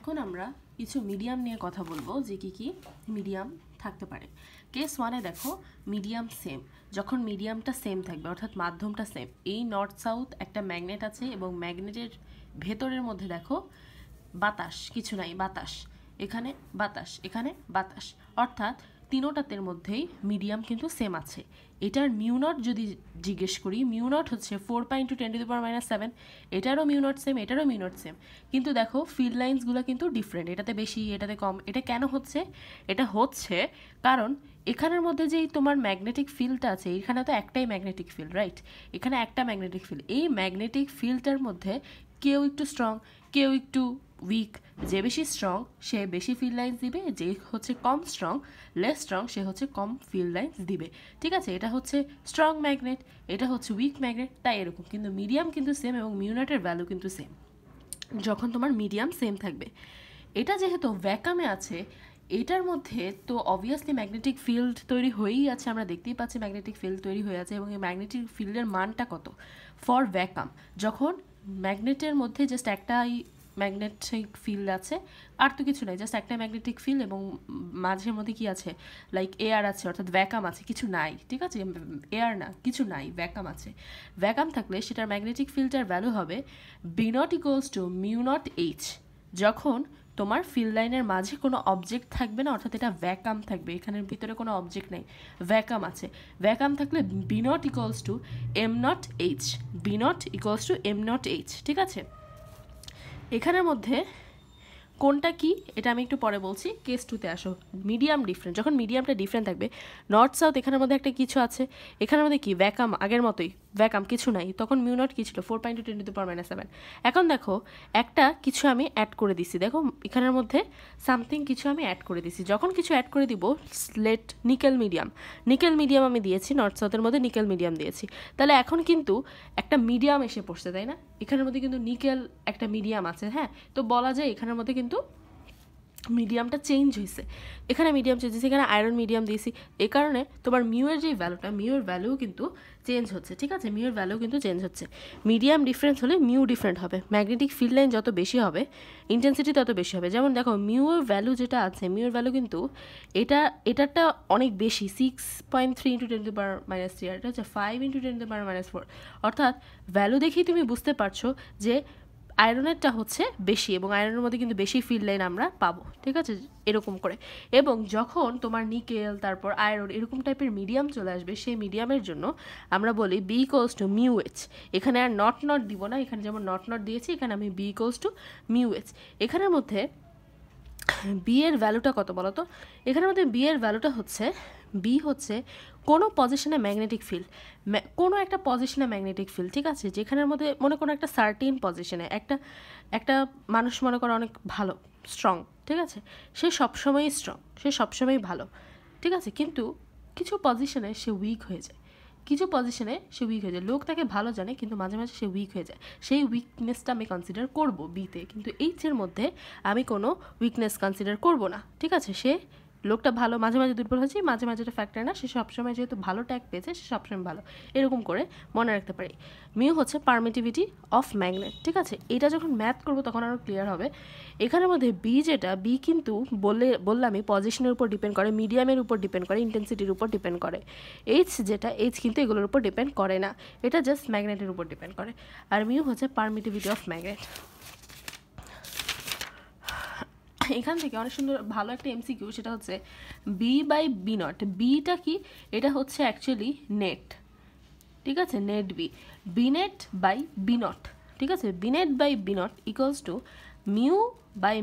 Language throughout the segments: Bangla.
এখন আমরা কিছু মিডিয়াম নিয়ে কথা বলবো যে কি মিডিয়াম থাকতে পারে। কেস 1 এ দেখো মিডিয়াম সেম, যখন মিডিয়ামটা সেম থাকবে অর্থাৎ মাধ্যমটা সেম, এই নর্থ সাউথ একটা ম্যাগনেট আছে এবং ম্যাগনেটের ভেতরের মধ্যে দেখো বাতাস, কিছু নাই, বাতাস এখানে, বাতাস এখানে, বাতাস, অর্থাৎ তিনোটাতের মধ্যেই মিডিয়াম কিন্তু সেম আছে। এটার মিউ নট যদি জিজ্ঞেস করি, মিউ নট হচ্ছে 4 পাই ইন্টু 10⁻⁷, এটারও মিউ নট সেম, এটারও মিউ নট সেম, কিন্তু দেখো ফিল্ড লাইন্সগুলো কিন্তু ডিফারেন্ট, এটাতে বেশি এটাতে কম। এটা কেন হচ্ছে? এটা হচ্ছে কারণ এখানের মধ্যে যেই তোমার ম্যাগনেটিক ফিল্ডটা আছে, এখানে তো একটাই ম্যাগনেটিক ফিল্ড, রাইট? এখানে একটা ম্যাগনেটিক ফিল্ড, এই ম্যাগনেটিক ফিল্ডটার মধ্যে কেউ একটু স্ট্রং, কেউ একটু উইক। যে বেশি স্ট্রং সে বেশি ফিল্ড লাইন্স দিবে, যে হচ্ছে কম স্ট্রং, লেস স্ট্রং, সে হচ্ছে কম ফিল্ড লাইন্স দিবে। ঠিক আছে, এটা হচ্ছে স্ট্রং ম্যাগনেট, এটা হচ্ছে উইক ম্যাগনেট, তাই এরকম। কিন্তু মিডিয়াম কিন্তু সেম এবং মিউনেটের ভ্যালু কিন্তু সেম যখন তোমার মিডিয়াম সেম থাকবে। এটা যেহেতু ভ্যাকামে আছে, এটার মধ্যে তো অবভিয়াসলি ম্যাগনেটিক ফিল্ড তৈরি হয়েই আছে, আমরা দেখতেই পাচ্ছি ম্যাগনেটিক ফিল্ড তৈরি হয়ে আছে। এবং এই ম্যাগনেটিক ফিল্ডের মানটা কত ফর ভ্যাকাম? যখন ম্যাগনেটের মধ্যে জাস্ট একটাই ম্যাগনেটিক ফিল্ড আছে, আর তো কিছু নাই, জাস্ট একটা ম্যাগনেটিক ফিল্ড এবং মাঝের মধ্যে কি আছে, লাইক এয়ার আছে, অর্থাৎ ভ্যাকাম আছে, কিছু নাই। ঠিক আছে, এয়ার না, কিছু নাই, ভ্যাকাম আছে। ভ্যাকাম থাকলে সেটার ম্যাগনেটিক ফিল্ডটার ভ্যালু হবে B naught equals to mu naught H. যখন তোমার ফিল্ড লাইনের মাঝে কোনো অবজেক্ট থাকবে না, অর্থাৎ এটা ভ্যাকাম থাকবে, এখানের ভিতরে কোনো অবজেক্ট নেই, ভ্যাকাম আছে। ভ্যাকাম থাকলে B naught equals to M naught H, B naught equals to M naught H. ঠিক আছে, এখানের মধ্যে কোনটা কি এটা আমি একটু পরে বলছি। কেস 2-তে আসো। মিডিয়াম ডিফারেন্ট, যখন মিডিয়ামটা ডিফারেন্ট থাকবে, নর্থ সাউথ এখানের মধ্যে একটা কিছু আছে, এখানের মধ্যে কি ভ্যাকাম, আগের মতোই ভ্যাকাম, কিছু নাই, তখন মিউ নট কি ছিল 4 পাই ইন্টু 10⁻⁷। এখন দেখো একটা কিছু আমি অ্যাড করে দিছি, দেখো এখানের মধ্যে সামথিং কিছু আমি অ্যাড করে দিছি। যখন কিছু অ্যাড করে দিব, slate nickel medium, nickel medium আমি দিয়েছি, নর্থ সাউথের মধ্যে নিকেল মিডিয়াম দিয়েছি, তাহলে এখন কিন্তু একটা মিডিয়াম এসে পড়ছে, তাই না? এখানের মধ্যে কিন্তু নিকেল একটা মিডিয়াম আছে, হ্যাঁ, তো বলা যায় এখানের মধ্যে কিন্তু মিডিয়ামটা চেঞ্জ হয়েছে, এখানে মিডিয়াম চেঞ্জ হয়েছে, এখানে আয়রন মিডিয়াম দিয়েছি, এই কারণে তোমার মিউয়ের যে ভ্যালুটা, মিউয়ের ভ্যালু কিন্তু চেঞ্জ হচ্ছে। ঠিক আছে, মিউয়ের ভ্যালু কিন্তু চেঞ্জ হচ্ছে। মিডিয়াম ডিফারেন্স হলে মিউ ডিফারেন্ট হবে, ম্যাগনেটিক ফিল্ড লাইন যত বেশি হবে ইন্টেন্সিটি তত বেশি হবে। যেমন দেখো মিউয়ের ভ্যালু যেটা আছে, মিউয়ের ভ্যালু কিন্তু এটারটা অনেক বেশি, 6.3 ইন্টু 10⁻⁻3, আর এটা হচ্ছে 5 ইন্টু 10⁻⁴। অর্থাৎ ভ্যালু দেখেই তুমি বুঝতে পারছো যে আয়রনেরটা হচ্ছে বেশি, এবং আয়রনের মধ্যে কিন্তু বেশি ফিল্ড লাইন আমরা পাবো। ঠিক আছে, এরকম করে। এবং যখন তোমার নিকেল, তারপর আয়রন, এরকম টাইপের মিডিয়াম চলে আসবে, সেই মিডিয়ামের জন্য আমরা বলি B equals to mu H. এখানে আর নট নট দিব না, এখানে যেমন নট নট দিয়েছি, এখানে আমি B equals to mu H. এখানের মধ্যে বি এর ভ্যালুটা কত বলো তো? এখানের মধ্যে বি এর ভ্যালুটা হচ্ছে, বি হচ্ছে কোনো পজিশনে ম্যাগনেটিক ফিল্ড, কোনো একটা পজিশনে ম্যাগনেটিক ফিল্ড, ঠিক আছে, যেখানের মধ্যে মনে করো একটা সার্টেন পজিশনে একটা মানুষ মনে করো অনেক ভালো, স্ট্রং, ঠিক আছে, সে সবসময়ই স্ট্রং, সে সবসময়ই ভালো, ঠিক আছে, কিন্তু কিছু পজিশনে সে উইক হয়ে যায়, কিছু পজিশনে সে উইক হয়ে যায়, লোক তাকে ভালো জানে কিন্তু মাঝে মাঝে সে উইক হয়ে যায়, সেই উইকনেসটা আমি কনসিডার করব বিতে, কিন্তু এইচের মধ্যে আমি কোনো উইকনেস কনসিডার করব না। ঠিক আছে, সে লোকটা ভালো, মাঝে মাঝে দুর্বল হয়েছে, মাঝে মাঝে এটা ফ্যাক্টর না, সে সবসময় যেহেতু ভালো ট্যাগ পেয়েছে, সে সবসময় ভালো, এরকম করে মনে রাখতে পারি। মিউ হচ্ছে পারমিটিভিটি অফ ম্যাগনেট। ঠিক আছে, এটা যখন ম্যাথ করবো তখন আরও ক্লিয়ার হবে। এখানের মধ্যে বি যেটা, বি কিন্তু বললামই পজিশনের উপর ডিপেন্ড করে, মিডিয়ামের উপর ডিপেন্ড করে, ইন্টেন্সিটির উপর ডিপেন্ড করে। এইচ যেটা, এইচ কিন্তু এগুলোর উপর ডিপেন্ড করে না, এটা জাস্ট ম্যাগনেটের উপর ডিপেন্ড করে। আর মিউ হচ্ছে পারমিটিভিটি অফ ম্যাগনেট। এখান থেকে অনেক সুন্দর ভালো একটা এমসিকিউ, সেটা হচ্ছে B by B naught. Beta কি? এটা হচ্ছে অ্যাকচুয়ালি নেট, ঠিক আছে, net B, B net by B naught. ঠিক আছে, B net by B naught equals to mu by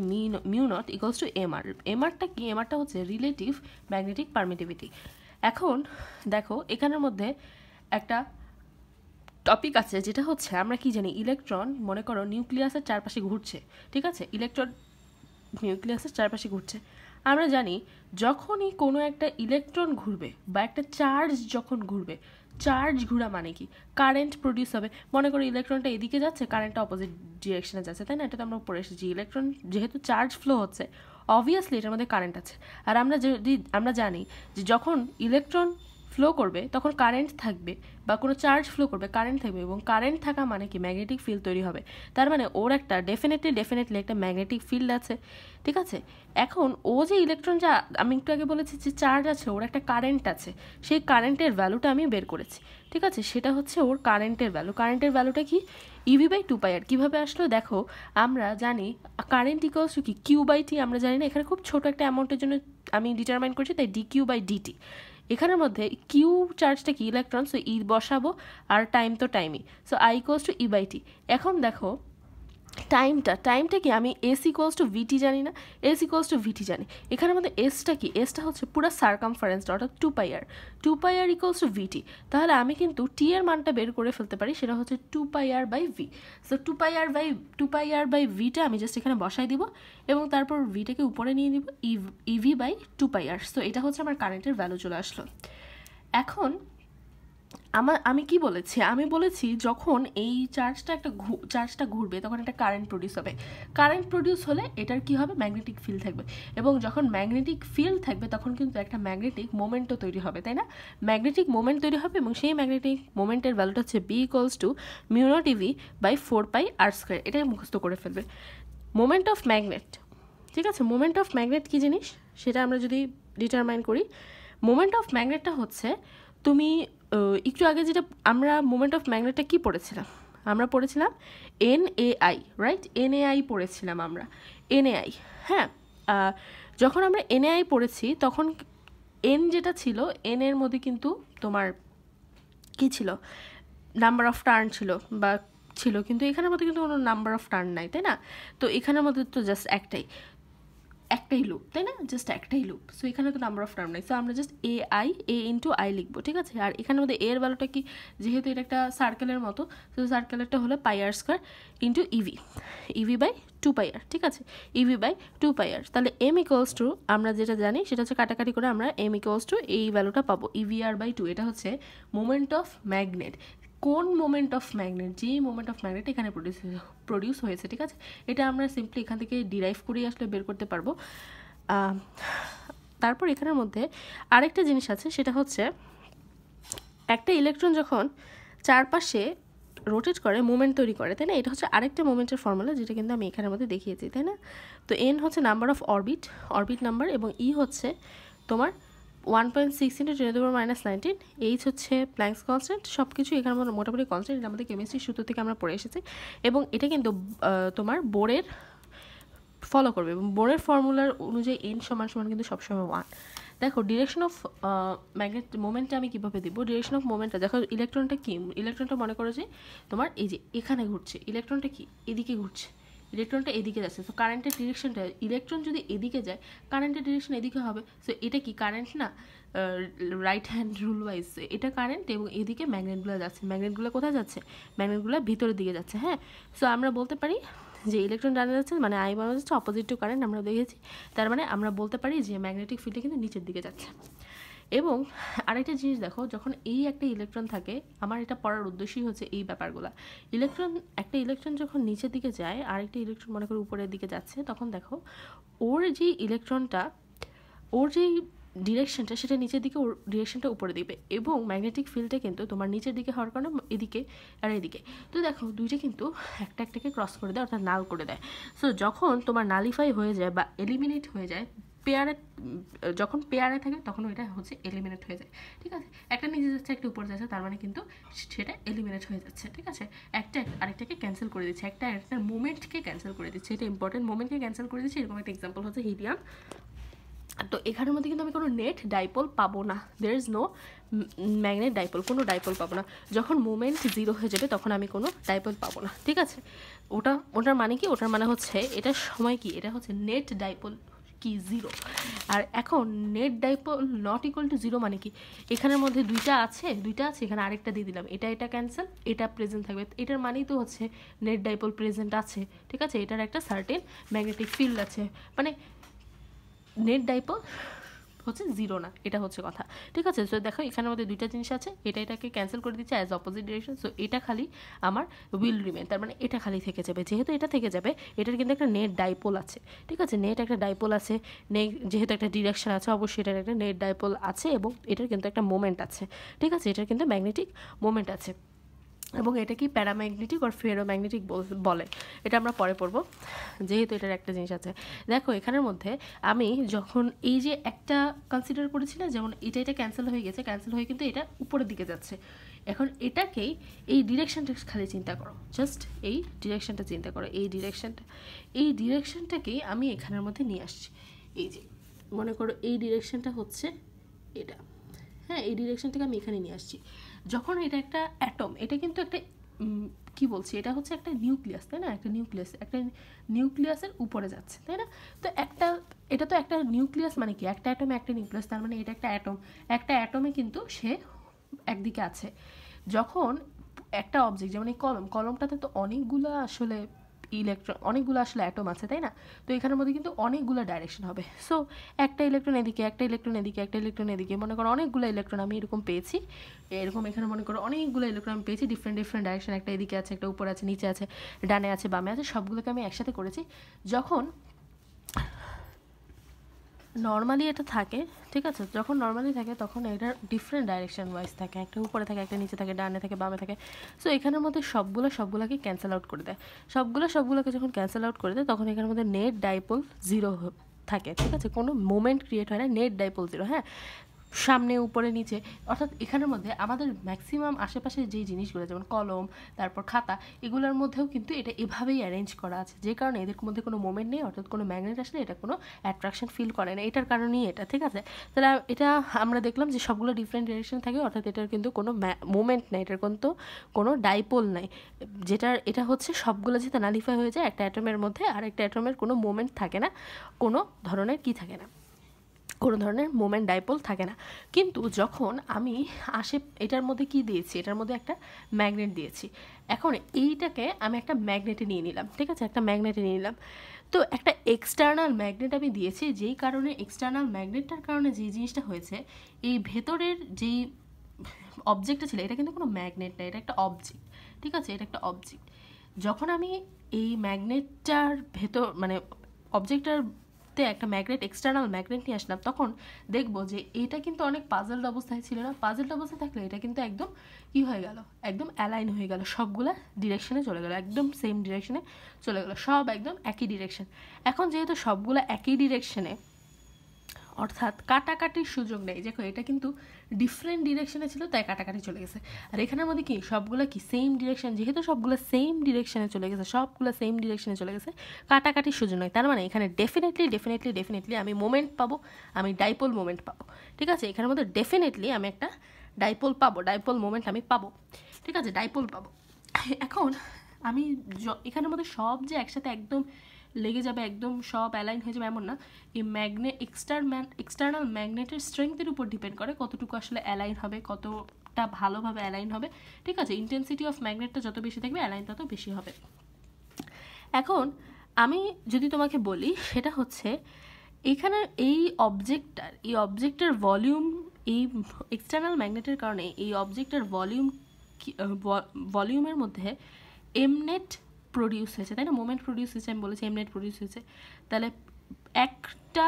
mu naught equals to M R. M আরটা কি? এম আরটা হচ্ছে রিলেটিভ ম্যাগনেটিক পারমিটিভিটি। এখন দেখো এখানের মধ্যে একটা টপিক আছে, যেটা হচ্ছে আমরা কি জানি, ইলেকট্রন মনে করো নিউক্লিয়াসের চারপাশে ঘুরছে, ঠিক আছে, ইলেকট্রন নিউক্লিয়াসের চারপাশে ঘুরছে। আমরা জানি যখনই কোনো একটা ইলেকট্রন ঘুরবে বা একটা চার্জ যখন ঘুরবে, চার্জ ঘোরা মানে কি? কারেন্ট প্রডিউস হবে। মনে করো ইলেকট্রনটা এদিকে যাচ্ছে, কারেন্টটা অপোজিট ডিরেকশনে যাচ্ছে, তাই না? এটা তো আমরা পড়ে এসেছি। ইলেকট্রন যেহেতু চার্জ ফ্লো হচ্ছে, অবভিয়াসলি এটার মধ্যে কারেন্ট আছে। আর আমরা জানি যে যখন ইলেকট্রন ফ্লো করবে তখন কারেন্ট থাকবে বা কোনো চার্জ ফ্লো করবে কারেন্ট থাকবে, এবং কারেন্ট থাকা মানে কি ম্যাগনেটিক ফিল্ড তৈরি হবে। তার মানে ওর একটা ডেফিনেটলি একটা ম্যাগনেটিক ফিল্ড আছে, ঠিক আছে। এখন ও যে ইলেকট্রন, যা আমি একটু আগে বলেছি যে চার্জ আছে, ওর একটা কারেন্ট আছে, সেই কারেন্টের ভ্যালুটা আমি বের করেছি, ঠিক আছে। সেটা হচ্ছে ওর কারেন্টের ভ্যালু। কারেন্টের ভ্যালুটা কি? EV/2πr। কীভাবে আসলো দেখো, আমরা জানি কারেন্ট ইকুয়ালস টু কি Q/T, আমরা জানি না, এখানে খুব ছোট একটা অ্যামাউন্টের জন্য আমি ডিটারমাইন করছি, তাই dQ/dt। এখানের মধ্যে কিউ চার্জটা কি ইলেকট্রন, সো ই বসাবো, আর টাইম তো টাইমই, so I equals to E/T। এখন দেখো টাইমটা কি, আমি S ইকুয়ালস টু VT জানি না, S ইকুয়ালস টু VT জানি। এখানের মধ্যে এসটা কি, এসটা হচ্ছে পুরো সার্কামফারেন্সটা, অর্থাৎ 2πr ইকুয়ালস টু VT। তাহলে আমি কিন্তু টি এর মানটা বের করে ফেলতে পারি, সেটা হচ্ছে 2πr/v। সো 2πr/vটা আমি জাস্ট এখানে বসাই দিব, এবং তারপর ভিটাকে উপরে নিয়ে দিব, EV/2πr। সো এটা হচ্ছে আমার কারেন্টের ভ্যালু চলে আসলো। এখন আমি কি বলেছি, আমি বলেছি যখন এই চার্জটা ঘুরবে তখন একটা কারেন্ট প্রডিউস হবে। কারেন্ট প্রডিউস হলে এটার কি হবে, ম্যাগনেটিক ফিল্ড থাকবে, এবং যখন ম্যাগনেটিক ফিল্ড থাকবে তখন কিন্তু একটা ম্যাগনেটিক মোমেন্টও তৈরি হবে, তাই না? ম্যাগনেটিক মোমেন্ট তৈরি হবে, এবং সেই ম্যাগনেটিক মোমেন্টের ভ্যালুটা হচ্ছে B ইকুয়ালস টু μ0EV/4πr²। এটাই মুখস্থ করে ফেলবে। মোমেন্ট অফ ম্যাগনেট, ঠিক আছে। মোমেন্ট অফ ম্যাগনেট কী জিনিস সেটা আমরা যদি ডিটারমাইন করি, মোমেন্ট অফ ম্যাগনেটটা হচ্ছে, তুমি একটু আগে যেটা আমরা মোমেন্ট অফ ম্যাগনেটটা কী পড়েছিলাম, আমরা পড়েছিলাম NAI, রাইট? NAI পড়েছিলাম আমরা, NAI। হ্যাঁ, যখন আমরা NAI পড়েছি তখন N যেটা ছিল, N এর মধ্যে কিন্তু তোমার কী ছিল, নাম্বার অফ টার্ন ছিল বা ছিল, কিন্তু এখানের মধ্যে কিন্তু কোনো নাম্বার অফ টার্ন নাই, তাই না? তো এখানের মধ্যে তো জাস্ট একটাই লুপ, তাই না? জাস্ট একটাই লুপ। সো এখানে তো নাম্বার অফ টার্ম নাই, সো আমরা জাস্ট A লিখবো, ঠিক আছে। আর এখানের মধ্যে এর ভ্যালুটা কি, যেহেতু এটা একটা সার্কেলের মতো, সো সার্কেলেরটা হলো πr² ইন্টু EV/2πr, ঠিক আছে, EV/2πr। তাহলে M ইকুয়ালস টু, আমরা যেটা জানি সেটা হচ্ছে কাটাকাটি করে আমরা M ইকুয়ালস টু এই ভ্যালুটা পাবো, EVR/2। এটা হচ্ছে মোমেন্ট অফ ম্যাগনেট। কোন মোমেন্ট অফ ম্যাগনেট, যে মোমেন্ট অফ ম্যাগনেট এখানে প্রডিউস হয়েছে, ঠিক আছে। এটা আমরা সিম্পলি এখান থেকে ডিরাইভ করেই আসলে বের করতে পারবো। তারপর এখানের মধ্যে আরেকটা জিনিস আছে, সেটা হচ্ছে একটা ইলেকট্রন যখন চারপাশে রোটেট করে মোমেন্ট তৈরি করে, তাই না? এটা হচ্ছে আরেকটা মোমেন্টের ফর্মুলা, যেটা কিন্তু আমি এখানের মধ্যে দেখিয়েছি, তাই না? তো N হচ্ছে নাম্বার অফ অরবিট নাম্বার, এবং E হচ্ছে তোমার 1.6 × 10⁻19। H হচ্ছে প্ল্যাঙ্কস কনস্ট্যান্ট। সব কিছু এখানে মোটামুটি কনস্ট্যান্ট, এটা আমাদের কেমিস্ট্রির সূত্র থেকে আমরা পড়ে এসেছি, এবং এটা কিন্তু তোমার বোরের ফলো করবে, এবং বোরের ফর্মুলার অনুযায়ী N = কিন্তু সবসময় 1। দেখো ডিরেকশন অফ ম্যাগনেট মোমেন্টটা আমি কীভাবে দিব, ডিরেকশন অফ মোমেন্টটা দেখো, ইলেকট্রনটা কি, ইলেকট্রনটা মনে করো যে তোমার এই যে এখানে ঘুরছে, ইলেকট্রনটা কি এদিকে ঘুরছে, ইলেকট্রনটা এদিকে যাচ্ছে। সো কারেন্টের ডিরেকশনটা, ইলেকট্রন যদি এদিকে যায় কারেন্টের ডিরেকশন এদিকে হবে। সো এটা কি কারেন্ট না, রাইট হ্যান্ড রুল ওয়াইজ এটা কারেন্ট, এবং এদিকে ম্যাগনেটগুলো যাচ্ছে। ম্যাগনেটগুলো কোথায় যাচ্ছে, ম্যাগনেটগুলো ভিতরের দিকে যাচ্ছে। হ্যাঁ, সো আমরা বলতে পারি যে ইলেকট্রন ডানে যাচ্ছে, মানে I বলা যাচ্ছে অপোজিট টু কারেন্ট, আমরা দেখেছি। তার মানে আমরা বলতে পারি যে ম্যাগনেটিক ফিল্ডটা কিন্তু নিচের দিকে যাচ্ছে। এবং আরেকটা জিনিস দেখো, যখন এই একটা ইলেকট্রন থাকে, আমার এটা পড়ার উদ্দেশ্যই হচ্ছে এই ব্যাপারগুলো। একটা ইলেকট্রন যখন নিচের দিকে যায়, আরেকটা ইলেকট্রন মনে করে উপরের দিকে যাচ্ছে, তখন দেখো ওর যে ইলেকট্রনটা, ওর যেই ডিরেকশনটা, সেটা নিচের দিকে, ওর ডিরেকশনটা উপরে দিবে, এবং ম্যাগনেটিক ফিল্ডটা কিন্তু তোমার নিচের দিকে হওয়ার কারণে এদিকে আর এদিকে, তো দেখো দুইটা কিন্তু একটাকে ক্রস করে দেয়, অর্থাৎ নাল করে দেয়। সো যখন তোমার নালিফাই হয়ে যায় বা এলিমিনেট হয়ে যায়, যখন পেয়ারে থাকে তখন ওইটা হচ্ছে এলিমিনেট হয়ে যায়, ঠিক আছে। একটা নিচে যাচ্ছে, একটা উপরে যাচ্ছে, তার মানে কিন্তু সেটা এলিমিনেট হয়ে যাচ্ছে, ঠিক আছে। একটা আরেকটাকে ক্যান্সেল করে দিচ্ছে, একটা মোমেন্টকে ক্যান্সেল করে দিচ্ছে, এটা ইম্পর্টেন্ট, মোমেন্টকে ক্যান্সেল করে দিচ্ছে। এরকম একটা এক্সাম্পল হচ্ছে হিলিয়াম। তো এখানের মধ্যে কিন্তু আমি কোনো নেট ডাইপোল পাবো না, there is no magnet dipole, কোনো ডাইপোল পাবো না। যখন মোমেন্ট 0 হয়ে যাবে তখন আমি কোনো ডাইপোল পাবো না, ঠিক আছে। ওটার মানে কি, ওটার মানে হচ্ছে এটার সময় কি, এটা হচ্ছে নেট ডাইপোল কি 0। আর এখন net dipole not equal to 0 মানে কি, এখানের মধ্যে দুইটা আছে, এখানে আরেকটা দিয়ে দিলাম, এটা ক্যান্সেল, এটা প্রেজেন্ট থাকবে। এটার মানেই তো হচ্ছে নেট ডাইপোল প্রেজেন্ট আছে, ঠিক আছে। এটার একটা সার্টেন ম্যাগনেটিক ফিল্ড আছে, মানে নেট ডাইপোল হচ্ছে জিরো না, এটা হচ্ছে কথা, ঠিক আছে। সো দেখো এখানের মধ্যে দুইটা জিনিস আছে, এটাকে ক্যান্সেল করে দিচ্ছে অ্যাজ অপোজিট ডিরেকশন। সো এটা খালি আমার উইল রিমেন, তার মানে এটা খালি থেকে যাবে। যেহেতু এটা থেকে যাবে, এটার কিন্তু একটা নেট ডাইপোল আছে, ঠিক আছে, নেট একটা ডাইপোল আছে, যেহেতু একটা ডিরেকশন আছে অবশ্যই এটার একটা নেট ডাইপোল আছে, এবং এটার কিন্তু একটা মোমেন্ট আছে, ঠিক আছে, এটার কিন্তু ম্যাগনেটিক মোমেন্ট আছে, এবং এটা কি প্যারাম্যাগনেটিক আর ফেরোম্যাগনেটিক বলে, এটা আমরা পরে পড়বো, যেহেতু এটার একটা জিনিস আছে। দেখো এখানের মধ্যে আমি যখন এই যে একটা কনসিডার করেছি না, যেমন এটা ক্যান্সেল হয়ে গেছে, ক্যান্সেল হয়ে কিন্তু এটা উপরের দিকে যাচ্ছে, এখন এটাকেই এই ডিরেকশনটা খালি চিন্তা করো, জাস্ট এই ডিরেকশনটা চিন্তা করো, এই ডিরেকশনটাকেই আমি এখানের মধ্যে নিয়ে আসছি। এই যে মনে করো এই ডিরেকশনটা হচ্ছে এটা, হ্যাঁ, এই ডিরেকশনটাকে আমি এখানে নিয়ে আসছি। যখন এটা একটা অ্যাটম, এটা কিন্তু একটা কি বলছি, এটা হচ্ছে একটা নিউক্লিয়াস, তাই না, একটা নিউক্লিয়াসের উপরে যাচ্ছে, তাই না। তো এটা তো একটা নিউক্লিয়াস, মানে কি একটা অ্যাটমে একটা নিউক্লিয়াস, তার মানে এটা একটা অ্যাটমে কিন্তু সে একদিকে আছে। যখন একটা অবজেক্ট, যেমন এই কলমটাতে তো অনেকগুলো আসলে অনেকগুলো আসলে অ্যাটম আছে, তাই না। তো এখানের মধ্যে কিন্তু অনেকগুলো ডাইরেকশন হবে। সো একটা ইলেকট্রন এদিকে, একটা ইলেকট্রন এদিকে, একটা ইলেকট্রন এদিকে, মনে করো অনেকগুলো ইলেকট্রন আমি এরকম পেয়েছি, এরকম এখানে মনে করো অনেকগুলো ইলেকট্রন আমি পেয়েছি, ডিফারেন্ট ডাইরেকশন, একটা এদিকে আছে, একটা উপরে আছে, নিচে আছে, ডানে আছে, বামে আছে, সবগুলোকে আমি একসাথে করেছি। যখন নর্মালি এটা থাকে, ঠিক আছে, যখন নর্মালি থাকে তখন এটার ডিফারেন্ট ডাইরেকশন ওয়াইজ থাকে, একটা উপরে থাকে, একটা নিচে থাকে, ডানে থাকে, বামে থাকে। সো এখানের মধ্যে সবগুলোকে ক্যান্সেল আউট করে দেয়, সবগুলোকে যখন ক্যান্সেল আউট করে দেয় তখন এখানের মধ্যে নেট ডাইপোল জিরো থাকে, ঠিক আছে, কোনো মোমেন্ট ক্রিয়েট হয় না, নেট ডাইপোল জিরো, হ্যাঁ, সামনে উপরে নিচে, অর্থাৎ এখানের মধ্যে আমাদের ম্যাক্সিমাম আশেপাশে যেই জিনিসগুলো, যেমন কলম, তারপর খাতা, এগুলোর মধ্যেও কিন্তু এটা এভাবেই অ্যারেঞ্জ করা আছে, যে কারণে এদের মধ্যে কোনো মোমেন্ট নেই, অর্থাৎ কোনো ম্যাগনেট আসলে এটা কোনো অ্যাট্রাকশন ফিল করে না, এটার কারণেই এটা, ঠিক আছে। তাহলে এটা আমরা দেখলাম যে সবগুলো ডিফারেন্ট ডিরেকশন থাকে, অর্থাৎ এটার কিন্তু কোনো মোমেন্ট নেই, এটার কিন্তু কোনো ডাইপোল নাই, এটা হচ্ছে সবগুলো যেটা নালিফাই হয়ে যায় একটা অ্যাটমের মধ্যে, আর একটা অ্যাটমের কোনো মোমেন্ট থাকে না, কোনো ধরনের কি থাকে না, কোনো ধরনের মোমেন্ট ডাইপোল থাকে না। কিন্তু যখন আমি এটার মধ্যে কি দিয়েছি, এটার মধ্যে একটা ম্যাগনেট দিয়েছি, এখন এইটাকে আমি একটা ম্যাগনেটে নিয়ে নিলাম, ঠিক আছে, একটা ম্যাগনেটে নিয়ে নিলাম। তো একটা এক্সটার্নাল ম্যাগনেট আমি দিয়েছি, যেই কারণে এক্সটার্নাল ম্যাগনেটটার কারণে যেই জিনিসটা হয়েছে, এই ভেতরের যেই অবজেক্টটা ছিল, এটা কিন্তু কোনো ম্যাগনেট না, এটা একটা অবজেক্ট, ঠিক আছে, এটা একটা অবজেক্ট। যখন আমি এই ম্যাগনেটটার ভেতর, মানে অবজেক্টটার একটা এক্সটার্নাল ম্যাগনেট নিয়ে আসলাম, তখন দেখবো যে এটা কিন্তু অনেক পাজলড অবস্থায় ছিল না, পাজলড অবস্থায় থাকলে এটা কিন্তু একদম কি হয়ে গেল, একদম অ্যালাইন হয়ে গেল, সবগুলা ডিরেকশনে চলে গেল, একদম সেম ডিরেকশনে চলে গেল, সব একদম একই ডিরেকশন। এখন যেহেতু সবগুলা একই ডিরেকশনে, অর্থাৎ কাটাকাটির সুযোগ নেই, দেখো এটা কিন্তু ডিফারেন্ট ডিরেকশনে ছিল, তাই কাটাকাটি চলে গেছে। আর এখানের মধ্যে কি সবগুলো কি সেম ডিরেকশন, যেহেতু সবগুলো সেম ডিরেকশনে চলে গেছে, কাটাকাটির সুযোগ নয়, তার মানে এখানে ডেফিনেটলি আমি মোমেন্ট পাবো, আমি ডাইপোল মোমেন্ট পাবো, ঠিক আছে, এখানের মধ্যে ডেফিনেটলি আমি একটা ডাইপোল মোমেন্ট আমি পাবো, ঠিক আছে, ডাইপোল পাবো। এখন আমি এখানের মধ্যে সব যে একসাথে একদম লেগে যাবে, একদম সব অ্যালাইন হয়ে যাবে এমন না, এই এক্সটার্নাল ম্যাগনেটের স্ট্রেংথের উপর ডিপেন্ড করে কতটুকু আসলে অ্যালাইন হবে, কতটা ভালোভাবে অ্যালাইন হবে, ঠিক আছে, ইন্টেন্সিটি অফ ম্যাগনেটটা যত বেশি থাকবে অ্যালাইন তত বেশি হবে। এখন আমি যদি তোমাকে বলি, সেটা হচ্ছে এখানে এই অবজেক্টের ভলিউম, এই এক্সটার্নাল ম্যাগনেটের কারণে এই অবজেক্টের ভলিউমের মধ্যে এমনেট প্রডিউস হয়েছে, তাই না, মোমেন্ট প্রডিউস হয়েছে, আমি বলেছি এমনেট প্রডিউস হয়েছে। তাহলে একটা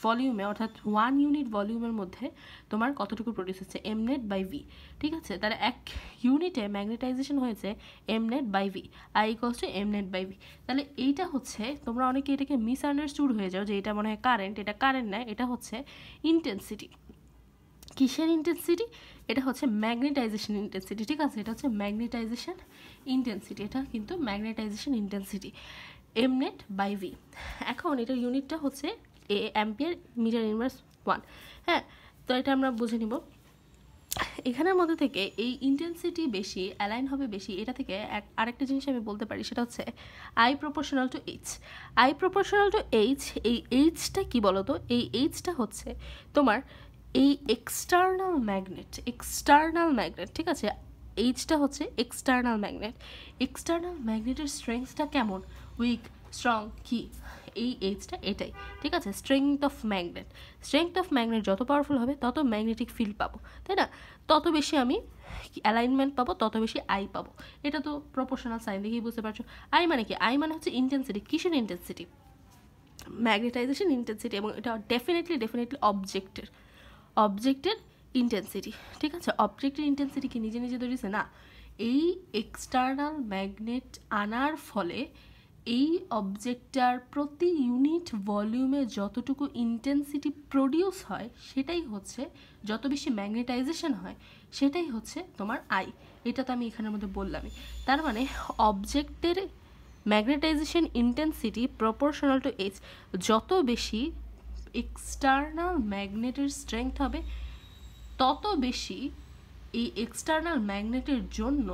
ভলিউমে, অর্থাৎ 1 ইউনিট ভলিউমের মধ্যে তোমার কতটুকু প্রডিউস হচ্ছে, এমনেট বাই ভি, ঠিক আছে। তাহলে 1 ইউনিটে ম্যাগনেটাইজেশন হয়েছে M net by V, I equals to M net by V. তাহলে এইটা হচ্ছে, তোমরা অনেকে এটাকে মিসআন্ডারস্টুড হয়ে যাও যে এটা মনে হয় কারেন্ট, এটা কারেন্ট না, এটা হচ্ছে ইন্টেন্সিটি। কিসের ইন্টেন্সিটি? এটা হচ্ছে ম্যাগনেটাইজেশন ইন্টেন্সিটি, ঠিক আছে, এটা হচ্ছে ম্যাগনেটাইজেশন ইন্টেন্সিটি, এটা কিন্তু ম্যাগনেটাইজেশন ইন্টেন্সিটি, এমনেট বাই ভি। এখন এটার ইউনিটটা হচ্ছে অ্যাম্পিয়ার মিটার ইনভার্স 1, হ্যাঁ, তো এটা আমরা বুঝে নিব। এখানের মধ্যে থেকে এই ইন্টেন্সিটি বেশি, অ্যালাইন হবে বেশি, এটা থেকে আরেকটা জিনিস আমি বলতে পারি, সেটা হচ্ছে I proportional to H. I proportional to H, এই এইচটা কি বলতো, এই এইচটা হচ্ছে তোমার এই এক্সটার্নাল ম্যাগনেট, ঠিক আছে, এইচটা হচ্ছে এক্সটার্নাল ম্যাগনেটের স্ট্রেংথটা কেমন, উইক, স্ট্রং, কি, এই এইচটা এটাই, ঠিক আছে। স্ট্রেংথ অফ ম্যাগনেট যত পাওয়ারফুল হবে তত ম্যাগনেটিক ফিল্ড পাবো, তাই না? তত বেশি আমি অ্যালাইনমেন্ট পাবো, তত বেশি আই পাবো। এটা তো প্রপোর্শনাল সাইন দেখেই বুঝতে পারছো। আই মানে কি? আই মানে হচ্ছে ইন্টেন্সিটি। কিসের ইন্টেন্সিটি? Magnetization intensity. এবং এটা ডেফিনেটলি অবজেক্টের ইন্টেন্সিটি, ঠিক আছে। অবজেক্টের ইন্টেন্সিটি কি নিজে নিজে তৈরিছে? না, এই এক্সটার্নাল ম্যাগনেট আনার ফলে এই অবজেক্টটার প্রতি ইউনিট ভলিউমে যতটুকু ইন্টেন্সিটি প্রডিউস হয় সেটাই হচ্ছে, যত বেশি ম্যাগনেটাইজেশন হয় সেটাই হচ্ছে তোমার আই। এটা তো আমি এখানের মধ্যে বললামই। তার মানে অবজেক্টের magnetisation intensity proportional to H. যত বেশি এক্সটার্নাল ম্যাগনেটের স্ট্রেংথ হবে তত বেশি এই এক্সটার্নাল ম্যাগনেটের জন্য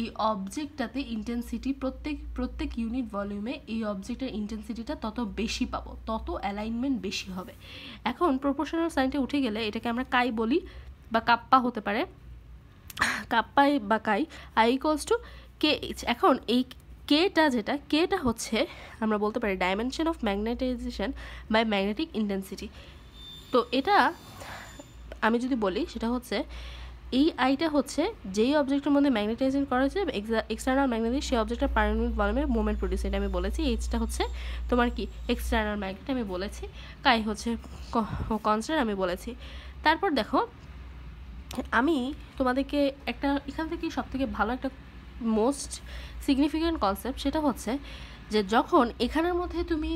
এই অবজেক্টটাতে ইন্টেন্সিটি প্রত্যেক ইউনিট ভলিউমে এই অবজেক্টের ইন্টেন্সিটিটা তত বেশি পাবো, তত অ্যালাইনমেন্ট বেশি হবে। এখন প্রপোর্শনাল সাইনটা উঠে গেলে এটাকে আমরা কাই বলি বা কাপ্পা হতে পারে, কাপ্পাই বা chi. I equals to K H. এখন এই কেটা হচ্ছে আমরা বলতে পারি dimension of magnetization by magnetic intensity. তো এটা আমি যদি বলি সেটা হচ্ছে এই আইটা হচ্ছে যেই অবজেক্টের মধ্যে ম্যাগনেটাইজেশন করা হয়েছে এক্সটার্নাল ম্যাগনেটিক, সেই অবজেক্টটা পার ইউনিট ভলিউমের মোমেন্ট প্রডিউস, এটা আমি বলেছি। এইচটা হচ্ছে তোমার কি? এক্সটার্নাল ম্যাগনেট আমি বলেছি। কাই হচ্ছে কনস্ট্যান্ট আমি বলেছি। তারপর দেখো আমি তোমাদেরকে একটা এখান থেকে সবথেকে ভালো একটা মোস্ট সিগনিফিক্যান্ট কনসেপ্ট, সেটা হচ্ছে যে যখন এখানের মধ্যে তুমি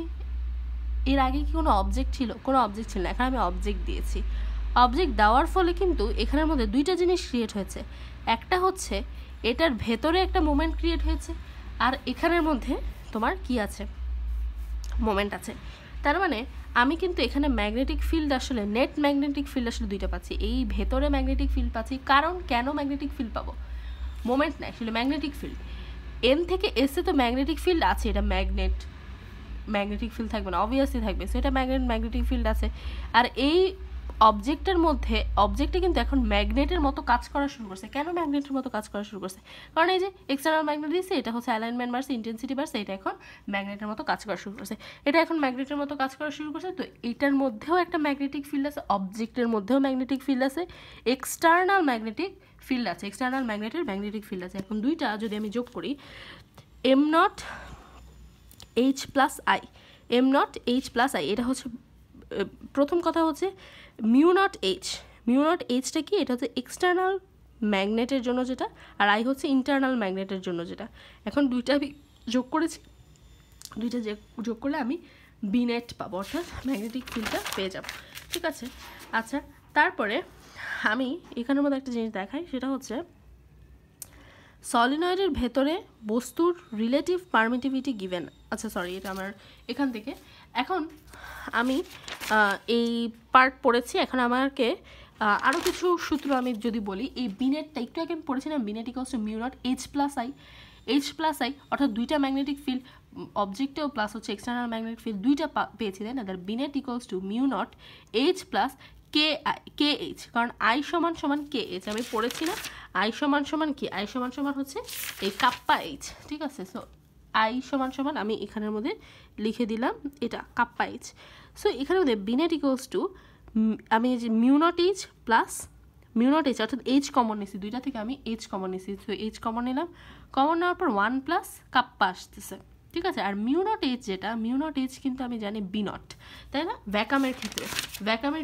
এর আগে কি কোনো অবজেক্ট ছিল? কোনো অবজেক্ট ছিল না। এখানে আমি অবজেক্ট দিয়েছি। অবজেক্ট দেওয়ার ফলে কিন্তু এখানের মধ্যে দুইটা জিনিস ক্রিয়েট হয়েছে। একটা হচ্ছে এটার ভেতরে একটা মোমেন্ট ক্রিয়েট হয়েছে, আর এখানের মধ্যে তোমার কি আছে? মোমেন্ট আছে। তার মানে আমি কিন্তু এখানে ম্যাগনেটিক ফিল্ড আসলে নেট ম্যাগনেটিক ফিল্ড আসলে দুইটা পাচ্ছি। এই ভেতরে ম্যাগনেটিক ফিল্ড পাচ্ছি, কারণ কেন ম্যাগনেটিক ফিল্ড পাবো? মোমেন্ট না, আসলে ম্যাগনেটিক ফিল্ড। এন থেকে এসে তো ম্যাগনেটিক ফিল্ড আছে, এটা ম্যাগনেটিক ফিল্ড থাকবে না? অবভিয়াসলি থাকবে। সো এটা ম্যাগনেটিক ফিল্ড আছে। আর এই অবজেক্টে কিন্তু এখন ম্যাগনেটের মতো কাজ করা শুরু করছে। কেন ম্যাগনেটের মতো কাজ করা শুরু করছে? কারণ এই যে এক্সটার্নাল ম্যাগনেট দিয়েছে, এটা হচ্ছে অ্যালাইনমেন্ট বাড়ছে, ইন্টেন্সিটি বাড়ছে, এটা এখন ম্যাগনেটের মতো কাজ করা শুরু করছে। তো এটার মধ্যেও একটা ম্যাগনেটিক ফিল্ড আছে, অবজেক্টের মধ্যেও ম্যাগনেটিক ফিল্ড আছে, এক্সটার্নাল ম্যাগনেটিক ফিল্ড আছে, এক্সটার্নাল ম্যাগনেটিক ফিল্ড আছে। এখন দুইটা যদি আমি যোগ করি, M naught H plus I, এটা হচ্ছে প্রথম কথা হচ্ছে মিউ নট এইচটা কি? এটা হচ্ছে এক্সটার্নাল ম্যাগনেটের জন্য যেটা, আর আই হচ্ছে ইন্টারনাল ম্যাগনেটের জন্য যেটা। এখন দুইটা আমি যোগ করেছি, দুইটা যোগ করলে আমি বিনেট পাবো, অর্থাৎ ম্যাগনেটিক ফিল্ডটা পেয়ে যাব, ঠিক আছে। আচ্ছা, তারপরে আমি এখানের মধ্যে একটা জিনিস দেখাই, সেটা হচ্ছে সলিনয়েডের ভেতরে বস্তুর রিলেটিভ পারমিটিভিটি গিভেন। আচ্ছা সরি, এটা আমার এখান থেকে। এখন আমি এই পার্ট পড়েছি। এখন আমাকে আরও কিছু সূত্র আমি যদি বলি, এই বিনেটটা একটু আগে আমি পড়েছিলাম, Binet equals to mu naught H plus I, অর্থাৎ দুইটা ম্যাগনেটিক ফিল্ড অবজেক্টেও প্লাস হচ্ছে এক্সটার্নাল ম্যাগনেটিক ফিল্ড দুইটা পেয়েছি, তাই না? That Binet equals to mu naught H plus K H, কারণ আই সমান কে এইচ আমি পড়েছি না। আই সমান কি? আই সমান হচ্ছে এই কাপ্পা এইচ, ঠিক আছে। সো আই সমান আমি এখানের মধ্যে লিখে দিলাম এটা কাপ্পা এইচ। সো এখানের মধ্যে বিনেট ইকুয়ালস টু আমি যে mu naught H plus mu naught H, অর্থাৎ এইচ কমন নিছি, দুইটা থেকে আমি এইচ কমন নিছি। সো এইচ কমন নিলাম, কমন নেওয়ার পর 1 প্লাস কাপ্পা আসতেছে, ঠিক আছে। আর মিউ নট এইচ কিন্তু আমি জানি বি নট, তাই না? ভ্যাকামের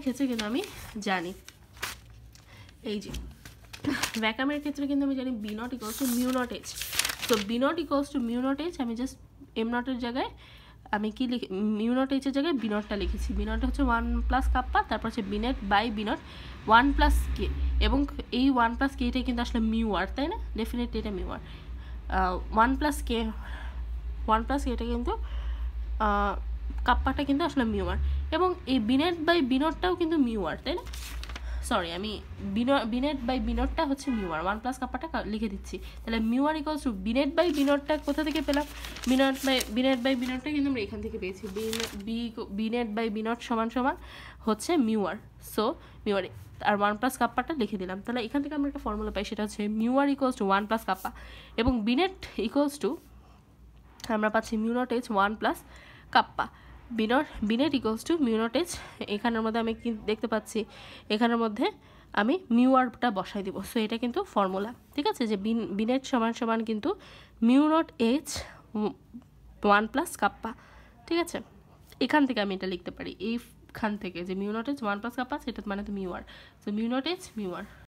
ক্ষেত্রে কিন্তু আমি জানি, এই যে ভ্যাকামের ক্ষেত্রে কিন্তু আমি জানি B naught equals to mu naught H. তো B naught equals to mu naught H, আমি জাস্ট এম নটের জায়গায় আমি কি লিখি, মিউ নট এইচের জায়গায় বি নটটা লিখেছি। বি নট হচ্ছে 1 প্লাস কাপ্পা, তারপর হচ্ছে B net by B naught 1 plus K, এবং এই 1 প্লাস কে এটা কিন্তু আসলে মিউ আর, তাই না? ডেফিনেটলি এটা মিউ আর। 1 প্লাস কে এটা কিন্তু কাপ্পাটা কিন্তু আসলে মিউ আর, এবং এই বিনেট বাই বিনটটাও কিন্তু মিউ আর, তাই না? সরি, আমি বিনেট বাই বিনটটা হচ্ছে মিউ আর, 1 প্লাস কাপ্পাটা লিখে দিচ্ছি। তাহলে mu R equals to B net by বিনটটা কোথা থেকে পেলাম? বিনেট বাই বিনটটা কিন্তু আমরা এখান থেকে পেয়েছি। বিনেট বাই বিনট সমান হচ্ছে মিউ আর। সো মিউ আর আর 1 প্লাস কাপ্পাটা লিখে দিলাম। তাহলে এখান থেকে আমরা একটা ফর্মুলা পাই, সেটা হচ্ছে mu R equals to 1 plus kappa, এবং বিনেট ইকুয়ালস টু আমরা পাচ্ছি mu naught H 1 plus kappa. B net equals to mu naught H, এখানের মধ্যে আমি কি দেখতে পাচ্ছি, এখানের মধ্যে আমি মিউ আরটা বসাই দিব। সো এটা কিন্তু ফর্মুলা, ঠিক আছে, যে বিনেট সমান সমান কিন্তু mu naught H 1 plus kappa, ঠিক আছে। এখান থেকে আমি এটা লিখতে পারি, এইখান থেকে যে mu naught H 1 plus kappa, সেটা মানে তো mu R, so mu naught H mu আর।